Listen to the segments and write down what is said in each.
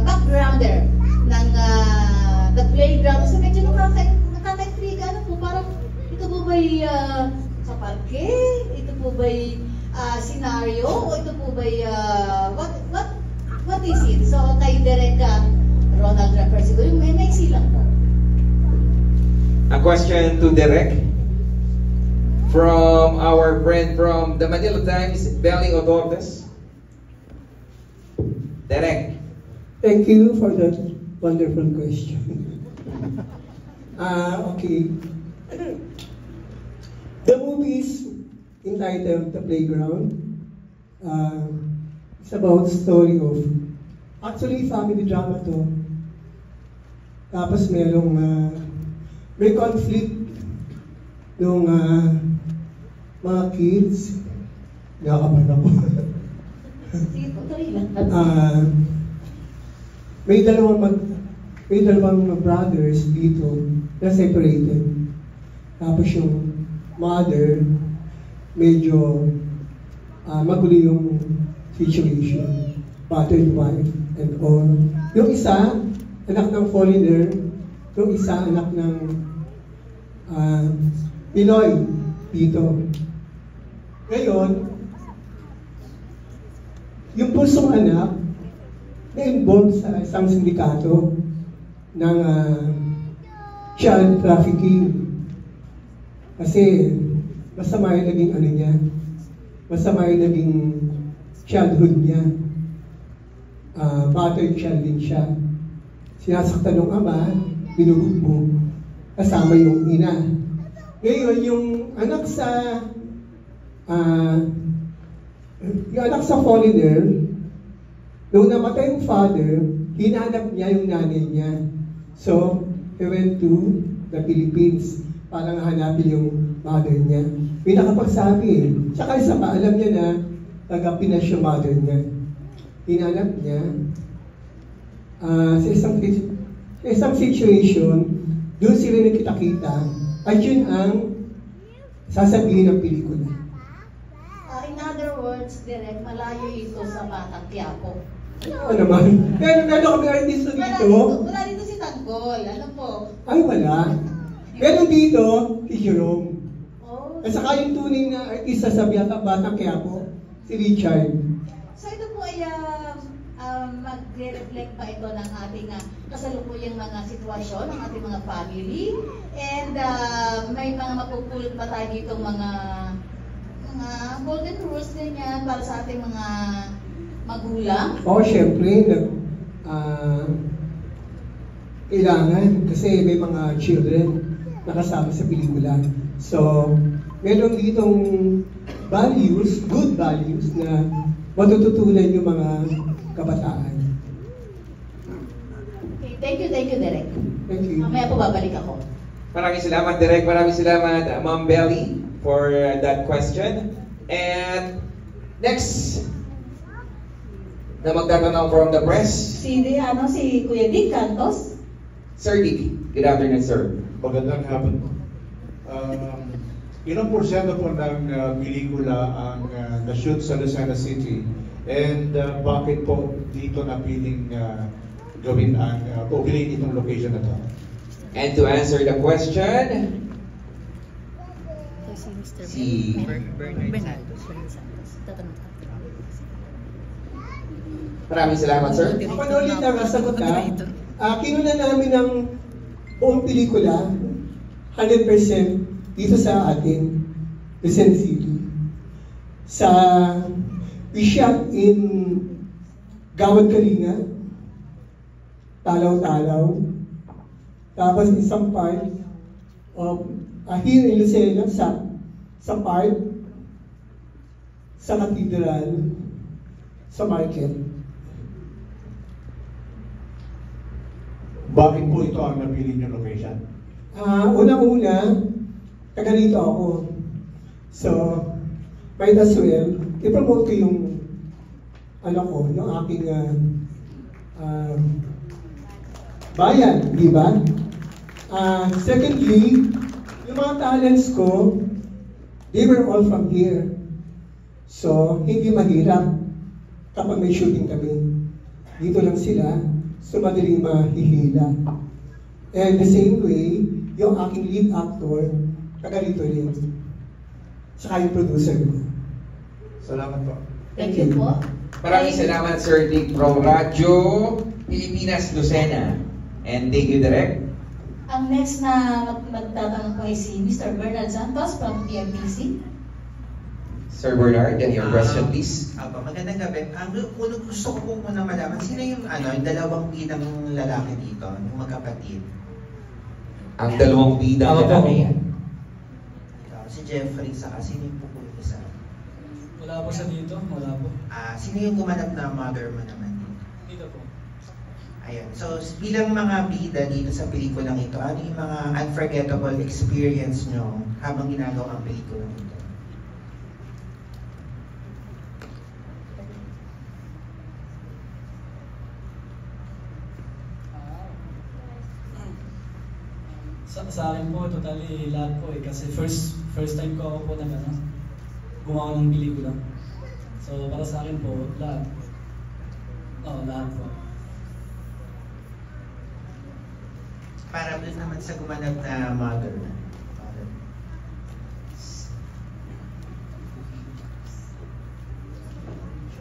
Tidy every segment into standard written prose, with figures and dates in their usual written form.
backgrounder ng the playground. So medyo nakaka-intriga. Ano po, parang ito po ba'y sa parke? Ito po ba'y scenario? O ito po ba'y what is it? So kay Direk Ronald Refer, siguro may maiksi lang po. A question to Direk from our friend from the Manila Times, Belly Otortes. Direk. Thank you for that wonderful question. Okay. The movie is entitled The Playground. It's about the story of, actually family drama to. Tapos may conflict ng mga kids. Nakakapan ako. May dalawang brothers dito na separated. Tapos yung mother, medyo magulo yung situation. Battered wife and all. Yung isa, anak ng foreigner. Yung isa, anak ng Pinoy dito. Ngayon, yung pusong anak, na-involved sa isang sindikato ng child trafficking. Kasi masama yung naging ano niya, masama yung naging childhood niya. Battered child din siya. Sinasaktan ng ama, binubugbog, kasama yung ina. Ngayon, yung anak sa foreigner, nung namatay yung father, hinanap niya yung nanay niya. So, he went to the Philippines para hanapin yung mother niya. May nakapagsabi. Tsaka isa pa, alam niya na taga-Pinas yung mother niya. Hinanap niya sa isang situation, doon sila nakita-kita, at yun ang sasabihin ng pelikula. In other words, Direk, malayo ito sa Batang Quiapo. Ano naman? Pero kami artista dito. Wala dito si Tanggol. Ano po? Ay, wala. Meron dito, si Jerome. Oh. At saka yung tunay na artista sa Batang Quiapo, si Richard. So ito po ay mag-reflect pa ito ng ating kasalukuyang mga sitwasyon, ng ating mga family. And may mga mapupulot pa tayo dito mga golden rules ganyan para sa ating mga magulang? Syempre, kailangan kasi may mga children na kasama sa pelikula. So, meron ditong values, good values na matututunan yung mga kabataan. Okay, thank you, Direk. Thank you. Mamaya po babalik ako. Maraming salamat, Direk. Maraming salamat, Ma'am Belly, for that question. And next, na magtatanong from the press. Si Kuya Dick Cantos. Sir Dick, good afternoon, sir. Magandang hapon po. Ilang porsyento po ng pelikula ang na-shoot sa Lucena City? And bakit po dito napiling gawin ang pumili itong location na to? And to answer the question, si Bernard. Maraming salamat, sir. Ako na ulit ang sagot kinuna namin ng buong pelikula 100% dito sa atin, Lucena City. We shot in Gawad Kalinga, Talaw-Talaw, tapos isang part of here in Lucena, sa part sa Cathedral, sa market. Bakit po ito ang napili niyo location? Unang-una, taga rito ako. So, might as well, i-promote ko yung yung aking bayan, di ba? Secondly, yung mga talents ko, they were all from here. So, hindi mahirap kapag may shooting kami. Dito lang sila, so madaling mahihila. And the same way, yung aking lead actor, taga rito rin. Saka yung producer ko. Salamat po. Thank you po. Maraming salamat, Sir Dick from Radyo Pilipinas Lucena. And thank you, Direk. Ang next na magtatanong po ay si Mr. Bernard Santos from PMPC. Sir Bernard, your question, please. Magandang gabi. Gusto ko po muna malaman, sino yung dalawang bidang lalaki dito, yung magkapatid? Ang dalawang bidang lalaki. Si Jeffrey, saka sino yung po yung isa? Wala po siya dito, wala po. Sino yung gumanap na mother mo naman? Dito po. Ayun. So, bilang mga bida dito sa pelikulang ito, ano yung mga unforgettable experience nyo habang ginagawa ang pelikulang ito? Sa akin po, totally lahat po kasi first time ko ako po na gumawa ng pelikula. So para sa akin po, lahat. Lahat po. Para doon naman sa gumanap na mother.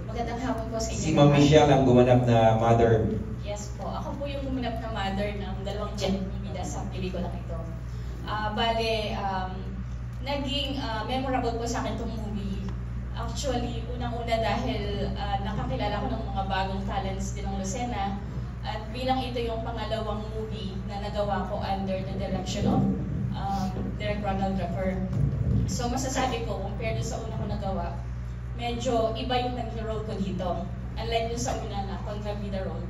Magandang hapon po sa inyo. Si Ma'am Michelle ang gumanap na mother. Yes po, ako po yung gumanap na mother ng dalawang bida sa pelikulang ito. Naging memorable po sa akin itong movie. Actually, unang-una dahil nakakilala ko ng mga bagong talents din ng Lucena. At bilang ito yung pangalawang movie na nagawa ko under the direction of Direk Ronald Draper. So masasabi ko, compared sa una ko nagawa, medyo iba yung naging role ko dito. Unlike yung sa una na kontrabida role,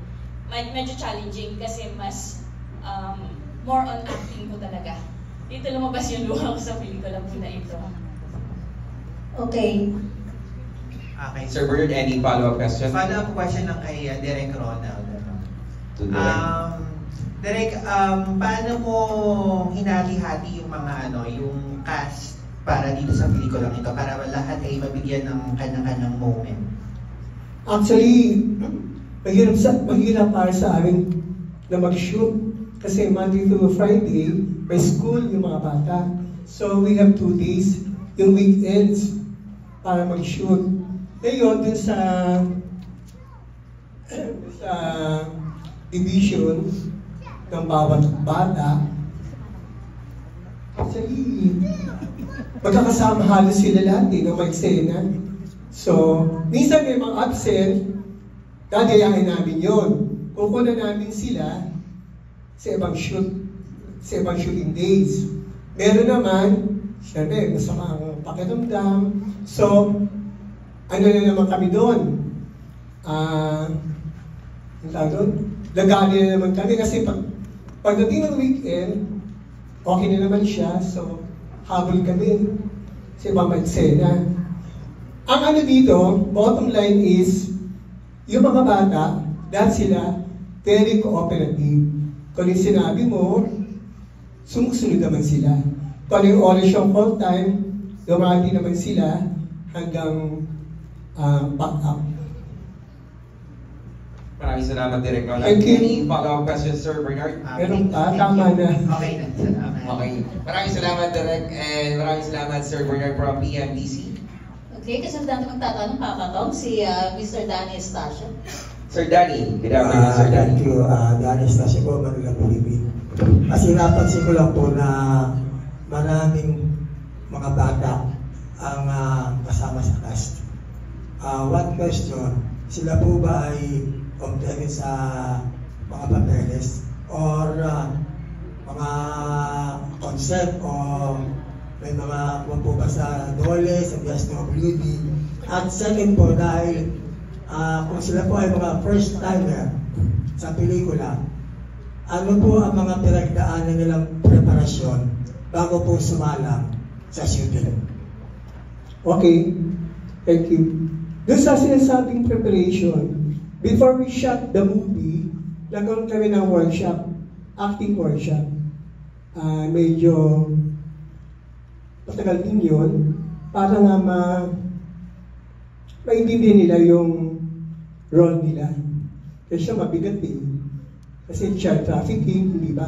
medyo challenging kasi mas more on acting ko talaga. Dito lumabas yung luha ko sa pelikula po na ito. Okay. Okay. Sir Bernard, any follow-up question? Follow-up question lang kay Direk Ronald. To Direk. Direk, paano mo hinati-hati yung mga yung cast para dito sa pelikulang ito para lahat ay mabigyan ng kanya-kanyang moment? Actually, mahirap para sa amin na mag-shoot. Kasi Monday to Friday, may school yung mga bata. So we have 2 days, yung weekends, para mag-shoot. Ngayon, dun sa division ng bawat bata, actually, magkakasama halos sila lahat na mag-eksena. So, minsan may mga absent, dadayain namin yun. Kukunan namin sila sa ibang shooting days. Meron naman, syempre, gusto kang pakiramdam. So, ano na naman kami doon? Lagali na naman kami kasi pagdating ng weekend, okay na naman siya. So, habol kami sa ibang eksena. Ang dito, bottom line is, yung mga bata, dahil sila very cooperative. Kung yung sinabi mo, sumusunod naman sila. Kung yung oras yung call time, dumati naman sila hanggang back up. Maraming salamat, Direk Ronald. Thank you. Any follow-up question, Sir Bernard? Meron pa, tama na. Okay na, salamat. Okay. Maraming salamat, Direk, and maraming salamat, Sir Bernard from PMDC. Okay, kasundan naman tatanong kakatong si Mr. Danny Estacio. Sir Danny, good afternoon, Sir Danny. Thank you, Danny Estacio po, Manila, Philippines. Kasi napansin ko lang po na maraming mga bata ang kasama sa cast. One question, sila po ba ay kompleto sa mga papeles or mga concept o may mga po ba sa Dole, sa BSWD? At second po, dahil kung sila po ay mga first timer sa pelikula, ano po ang mga pinagdaanan nilang preparasyon bago po sumalang sa shooting? Okay, thank you. Doon sa sinasabing preparation, before we shot the movie, nagkaroon kami ng workshop, acting workshop. Medyo matagal din yun para nga maintindihan nila yung role nila. Kasi siya mabigat eh. Kasi child trafficking, di ba?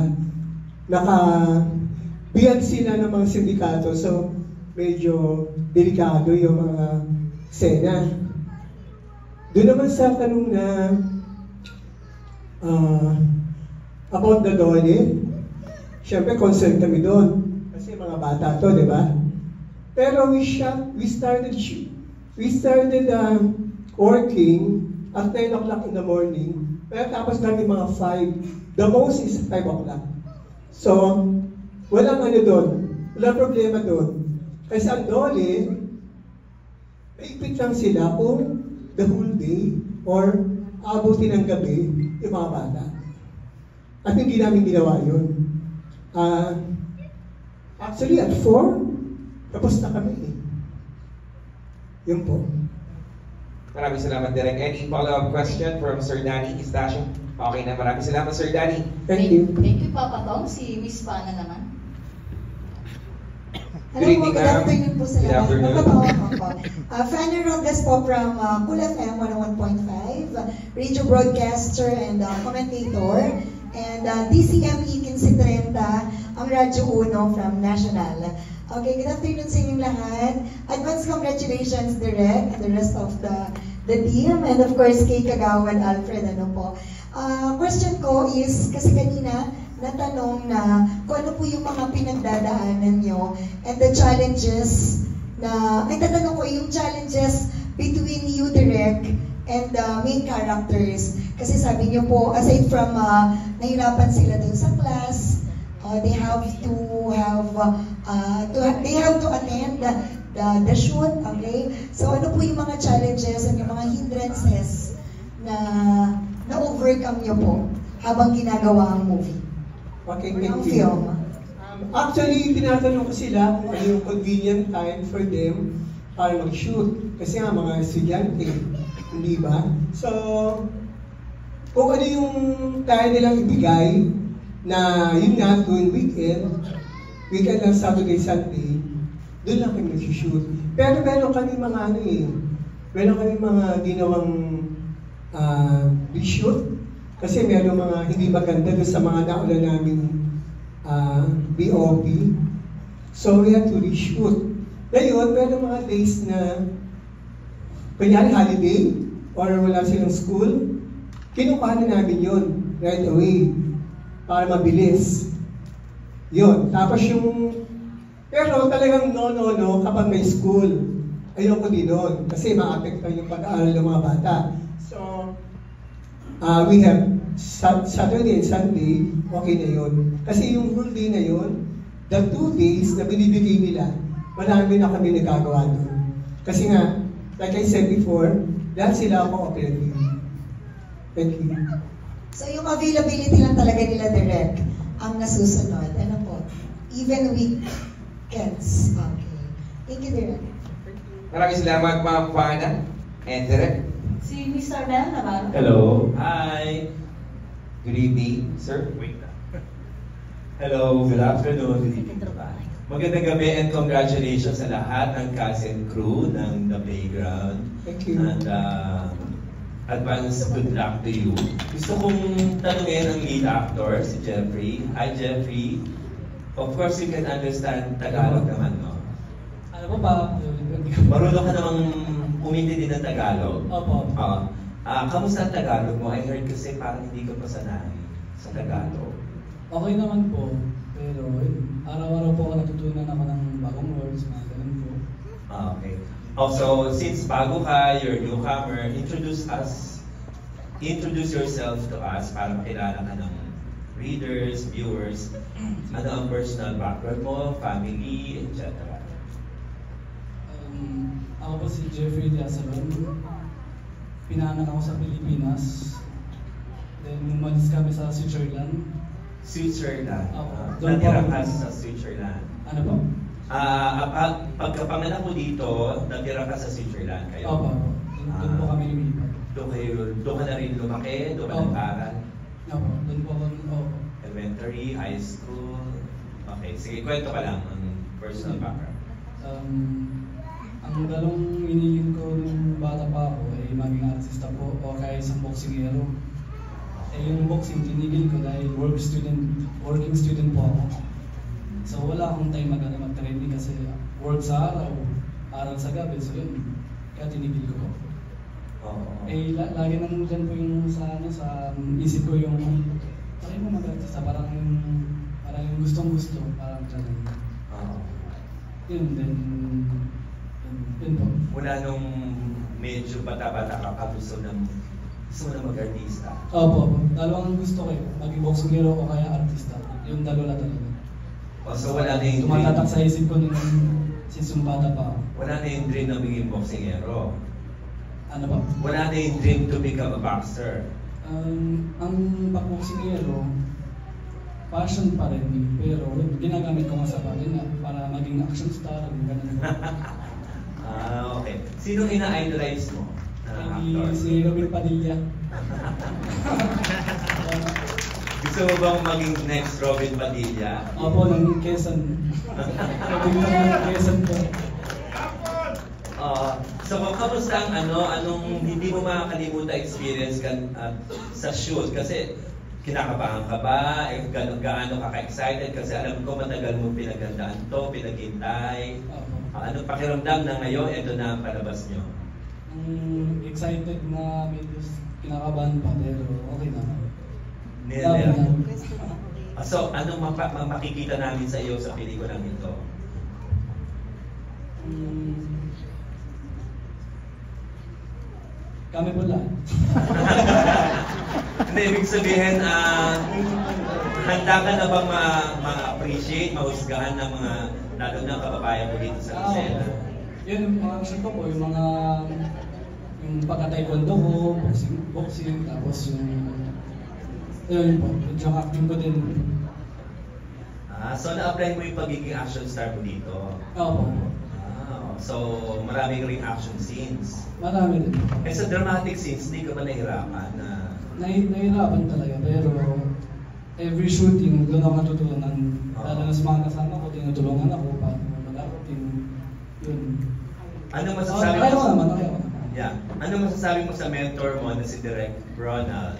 Biyag sila ng mga sindikato, so medyo delikado yung mga sena. Doon naman sa tanong na about the Dole, syempre concerned kami doon. Kasi mga bata to, di ba? Pero we started working at 10 o'clock in the morning. Pero tapos namin mga 5. The most is 5 o'clock. So, walang ano doon. Walang problema doon. Kasi ang Dole, maipit lang sila kung the whole day or abutin ng gabi yung mga bata. At hindi namin ginawa yun. Actually, at 4, tapos na kami. Yun po. Maraming salamat, Direk. Any follow-up question from Sir Danny Estacio? Okay na, maraming salamat, Sir Danny. Thank you. Thank you, Papa Tom. Si Miss Pana naman. Good evening, Good afternoon po sa Good lahat. afternoon. Fanny Robles po from Cool FM 101.5, radio broadcaster and commentator. And DCME 1530, ang Radyo Uno from National. Okay, good afternoon sa inyong lahat. Advance congratulations, Direk, and the rest of the team. And of course, kay Kagawad Alfred, ano po. Question ko is, kasi kanina, natanong na kung ano po yung mga pinagdadaanan nyo and the challenges na, ay tatanong ko yung challenges between you, Direk, and the main characters. Kasi sabi niyo po, aside from nahirapan sila dun sa class, they have to attend the shoot, okay? So ano po yung mga challenges and yung mga hindrances na na-overcome niyo po habang ginagawa ang movie? Okay, Ang thank you. film. Actually, tinatanong ko sila kung ano yung convenient time for them para mag-shoot. Kasi nga mga estudyante, hindi ba? So, kung ano yung kaya nilang ibigay na yun nga, tuwing weekend lang Saturday, Sunday, doon lang kami nag-shoot. Pero meron kami mga ano eh, meron kami mga ginawang reshoot. Kasi meron mga hindi maganda doon sa mga nauna naming BOP. So we had to reshoot. Ngayon, meron mga days na kunyari holiday or wala silang school, kinukuha na namin yun right away para mabilis. Yun. Tapos yung, pero talagang no kapag may school. Ayoko din doon kasi ma-affectan yung pag-aaral ng mga bata. So, we have Saturday and Sunday, okay na yun. Kasi yung whole day na yun, the 2 days na binibigay nila, marami na kami nagagawa doon. Kasi nga, like I said before, lahat sila cooperative. Thank you. So yung availability lang talaga nila, Direk, ang nasusunod. Ano po? Even weekends. Okay. Thank you, Direk. Maraming salamat, Ma'am Pana and Direk. Si Mr. Mel naman. Hello. Hi. Good evening, sir. Wait na. Hello. Good afternoon. Magandang gabi and congratulations sa lahat ng cast and crew ng The Playground. Thank you. And advance good luck to you. Gusto kong tanungin ang lead actor, si Jeffrey. Hi, Jeffrey. Of course, you can understand Tagalog naman, no? Ano po ba? Marunong ka namang umintindi ng Tagalog. Opo. Kamusta ang Tagalog mo? I heard kasi parang hindi ka pa sanay sa Tagalog. Okay naman po. Pero araw-araw po ako natutunan ako ng bagong words, mga ganun po. Okay. Also, since bago ka, you're a newcomer, introduce yourself to us para makilala ka ng readers, viewers. Ano ang personal background mo, family, etc. Ako po si Jeffrey Diazaron. Pinanganak ako sa Pilipinas. Then umalis kami sa Switzerland. Switzerland. Doon Natira po- ka sa Switzerland. Ano po? Pagkapanganak ko dito, natira ka sa Switzerland kayo? Opo. Doon po kami lumipat. Doon ka na rin lumaki? Doon ka Opo. nag-aral? Opo. Doon po ako. Opo. Elementary, high school? Okay, sige, kwento ka lang ang personal background. Ang dalawang iniling ko nung bata pa ako ay maging artista po o kaya isang boksingero. Eh yung boxing tinigil ko dahil working student po ako. So wala akong time mag-training kasi work sa araw sa gabi, so yun, kaya tinigil ko po. Eh lagi nang dyan po yung sa isip ko yung try mo mag-artista, parang yung gustong-gusto, parang dyan. Yun po. Mula nung medyo bata-bata ka, gusto na mag-artista? Opo. Dalawang gusto ko eh. Maging boksingero o kaya artista. Yung dalawa talaga. So wala na yung dream? Tumatatak sa isip ko nung since yung bata pa ako. Wala na yung dream na maging boksingero? Ano ba? Wala na yung dream to become a boxer? Ang pag-boksingero, passion pa rin. Pero ginagamit ko nga sa bagay na para maging action star. Ganun. Okay. Sinong ina-idolize mo? Si Robin Padilla. Gusto mo bang maging next Robin Padilla? Opo, ng Quezon. Robin ng Quezon po. So, kamusta ang anong hindi mo makakalimutan experience sa shoot? Kasi kinakabahan ka ba? Gaano ka ka-excited? Kasi alam ko matagal mo pinagandaan to, pinaghintay. Anong pakiramdam na ngayon, ito na ang palabas nyo? Excited na medyo kinakabahan pa, pero okay na. So, anong makikita namin sa iyo sa pelikulang ito? Kami po lang. Hindi, ibig sabihin, handa ka na bang ma-appreciate, mahusgahan ng mga lalo na kababayan mo dito sa Lucena? Yun, yung mga action ko po, yung pagka-taekwondo ko, boxing, tapos yun po, yung acting ko din. So na-apply mo yung pagiging action star mo dito? Oo. So marami ring action scenes? Marami din. Eh sa dramatic scenes, hindi ka ba nahihirapan? Nahihirapan talaga, pero every shooting, doon ako natutunan. Lalo na sa mga kasama ko, tinutulungan ako para mag-acting. Yun. Ano masasabi mo? Ano masasabi mo sa mentor mo na si Direk Ronald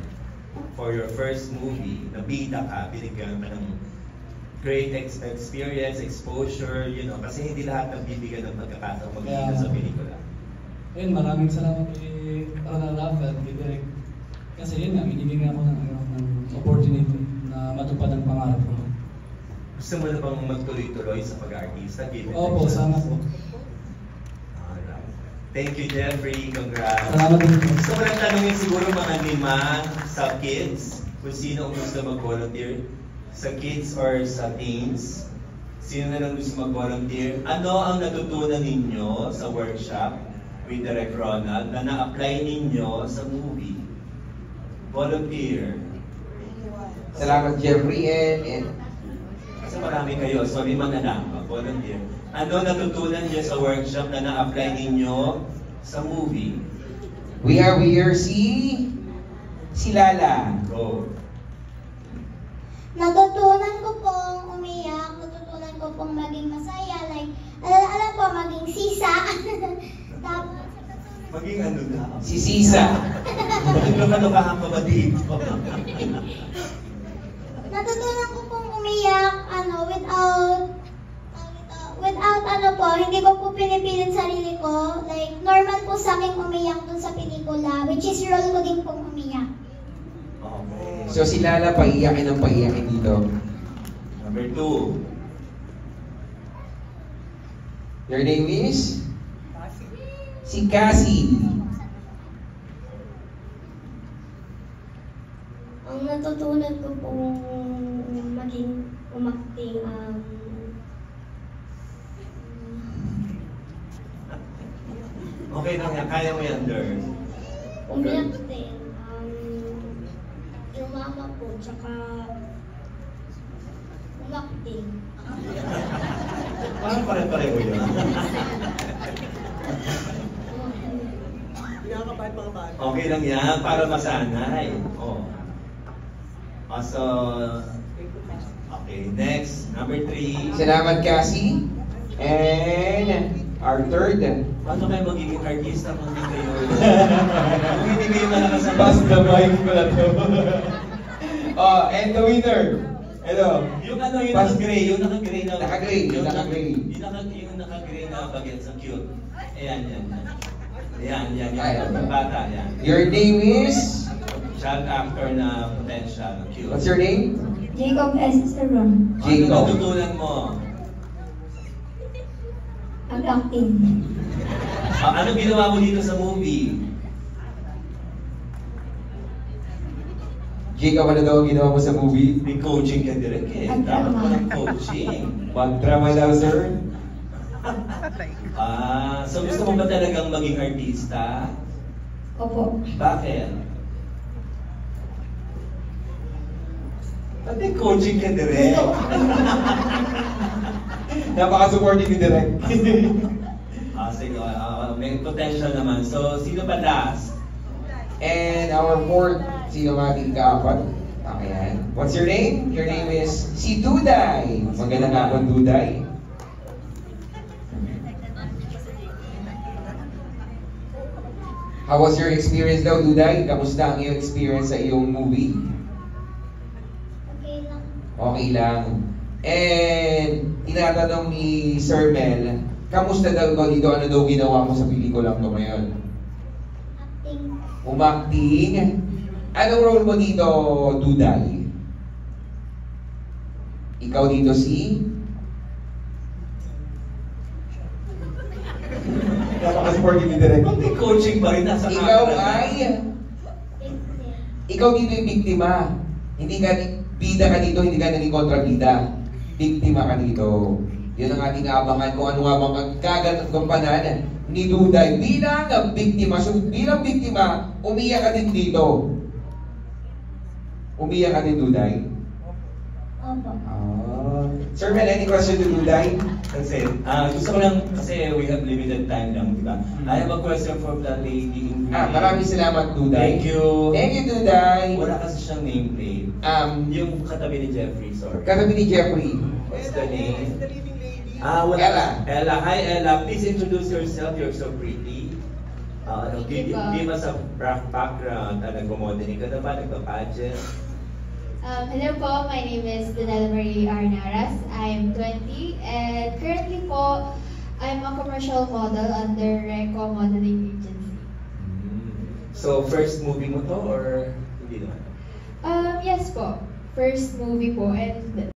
for your first movie? Nabida ka, binigyan ka ng great experience, exposure, kasi hindi lahat nabibigyan ng pagkakataong magiging sa pelikula. Ayun, maraming salamat kay Ronald Rafael, kay Direk. Kasi yun nga, binibigyan ako ng opportunity na matupad ang pangarap ko. Gusto mo na bang magtuloy-tuloy sa pag-artista? Opo, sana po. Thank you, Jeffrey. Congrats. Salamat din po. Gusto ko lang tanongin siguro mga 5 sa kids, kung sino ang gusto mag-volunteer sa kids or sa teens. Sino na lang gusto mag-volunteer? Ano ang natutunan ninyo sa workshop with Direk Ronald na na-apply ninyo sa movie? Volunteer. Salamat, Jeffrey. And kasi marami kayo, so 5 na lang mag-volunteer. Ano natutunan niyo sa workshop na na-apply ninyo sa movie? We are si Lala. Go. Natutunan ko pong umiyak, natutunan ko pong maging masaya, like, alam po, maging sisa. Tapos, maging ano na? Si Sisa. Maging pa ba dito? Natutunan ko pong umiyak, hindi ko po pinipilit sarili ko. Like, normal po sa akin umiyak dun sa pelikula, which is role ko din pong umiyak. Okay. So si Lala paiyakin ng paiyakin dito. Number 2. Your name is? Si Cassie. Ang natutunan ko pong maging umakting, Okay lang yan, kaya mo yan, girl. umiyak din, yung mama po, tsaka umakting. Parang pare-pareho yun. Okay lang yan, para masanay. So, okay, next, number 3. Salamat, Cassie. And our third. Paano kayo magiging artista kung hindi kayo damay ko na to. Oh, and the winner. Hello. Yung ano, yung naka-gray, yung naka-gray na... Naka-gray, yung naka-gray. Yung naka-gray na bagets, ang cute. Ayan. Ayan, Ayan. yung bata, yan. Your name is? Child actor na potential, cute. What's your name? Jacob S. Esteron. Ano Jacob. natutunan mo? Mag-acting. Ano ginawa mo dito sa movie? Jacob, ano daw ang ginawa mo sa movie? May coaching ka direct eh. Dapat mo ng coaching. Mag-drama daw, sir. So gusto mo ba talagang maging artista? Opo. Bakit? Ba't may coaching ka direct? Napaka-supportive ni Direk. Sige, may potential naman. So, sino ba last? And our fourth, sino nga ating kaapat? Ayan. What's your name? Your name is si Duday. Magandang hapon, Duday. How was your experience daw, Duday? Kamusta ang iyong experience sa iyong movie? Okay lang. Okay lang. And tinatanong ni Sir Mel, kamusta daw dito? Ano daw ginawa mo sa pelikulang to ngayon? Acting. Umacting. Anong role mo dito, Duday? Ikaw dito si? Napaka-supportive ni Direk. Ba't may coaching pa rin nasa Ikaw camera? ay? Ikaw dito yung biktima. Hindi ka, bida ka dito, hindi ka naging kontrabida. Biktima ka dito. Yun ang ating abangan kung ano nga bang gagampanan ni Duday bilang biktima. So bilang biktima, umiyak ka din dito. Umiyak ka din, Duday? Opo. Sir Mel, any question to Duday? Kasi, gusto ko lang, kasi we have limited time lang, di ba? I have a question from the lady in green. Maraming salamat, Duday. Thank you. Thank you, Duday. Wala kasi siyang nameplate. Yung katabi ni Jeffrey, sorry. Katabi ni Jeffrey. What's the name? Ella. Ella. Hi, Ella. Please introduce yourself. You're so pretty. Give us a background. Nag-modeling ka na ba? Nagpa-pageant? Hello po, my name is Donella Marie Arnaras. I'm 20 and currently po, I'm a commercial model under Reco Modeling Agency. So, first movie mo to or hindi naman? Yes po, first movie po and